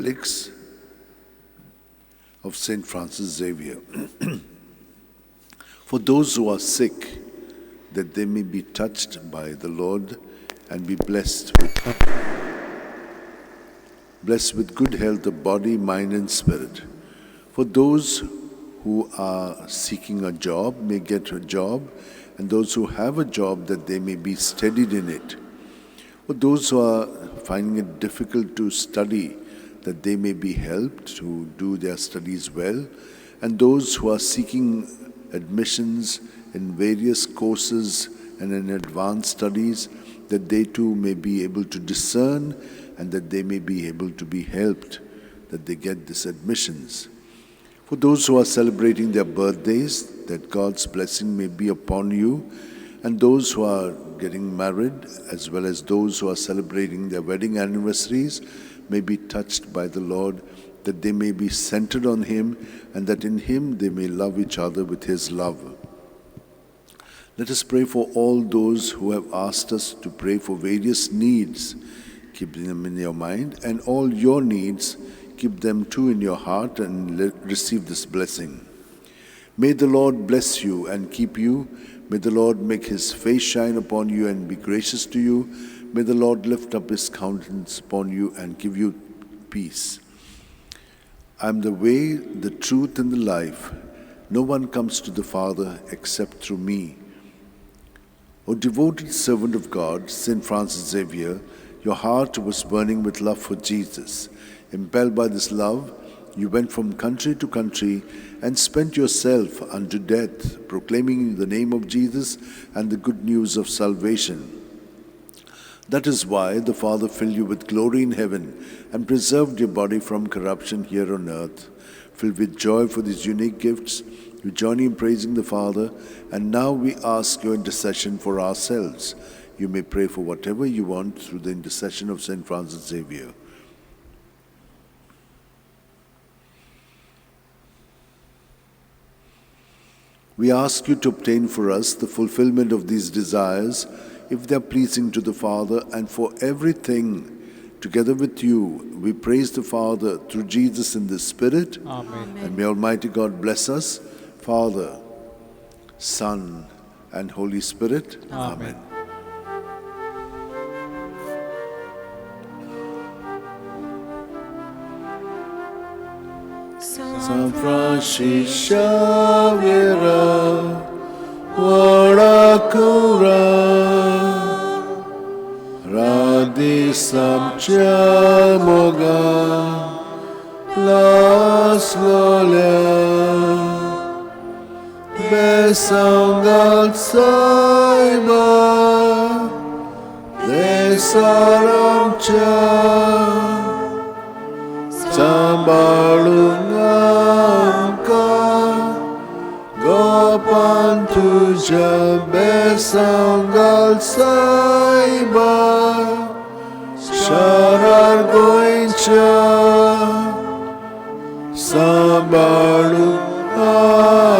relics of Saint Francis Xavier. For those who are sick, that they may be touched by the Lord and be blessed with good health of body, mind, and spirit. For those who are seeking a job may get a job, and those who have a job that they may be steadied in it. For those who are finding it difficult to study, that they may be helped to do their studies well, and those who are seeking admissions in various courses and in advanced studies, that they too may be able to discern and that they may be able to be helped, that they get these admissions. For those who are celebrating their birthdays, that God's blessing may be upon you, and those who are getting married, as well as those who are celebrating their wedding anniversaries, may be touched by the Lord, that they may be centered on Him, and that in Him they may love each other with His love. Let us pray for all those who have asked us to pray for various needs. Keep them in your mind, and all your needs, keep them too in your heart, and receive this blessing. May the Lord bless you and keep you. May the Lord make His face shine upon you and be gracious to you. May the Lord lift up His countenance upon you and give you peace. I am the way, the truth, and the life. No one comes to the Father except through me. O devoted servant of God, Saint Francis Xavier, your heart was burning with love for Jesus. Impelled by this love, you went from country to country and spent yourself unto death, proclaiming the name of Jesus and the good news of salvation. That is why the Father filled you with glory in heaven and preserved your body from corruption here on earth. Filled with joy for these unique gifts, we join in praising the Father, and now we ask your intercession for ourselves. You may pray for whatever you want through the intercession of Saint Francis Xavier. We ask you to obtain for us the fulfillment of these desires, if they are pleasing to the Father, and for everything. Together with you, we praise the Father through Jesus in the Spirit. Amen. And may Almighty God bless us, Father, Son, and Holy Spirit. Amen. San Francis Xavier, Waracura, Radi Samcha Moga, Las Gloria, Besangal Saiba, Desaramcha, Sambalungamka, Gopan tuja besangal saiba, Sharar goincha, Sambalungamka.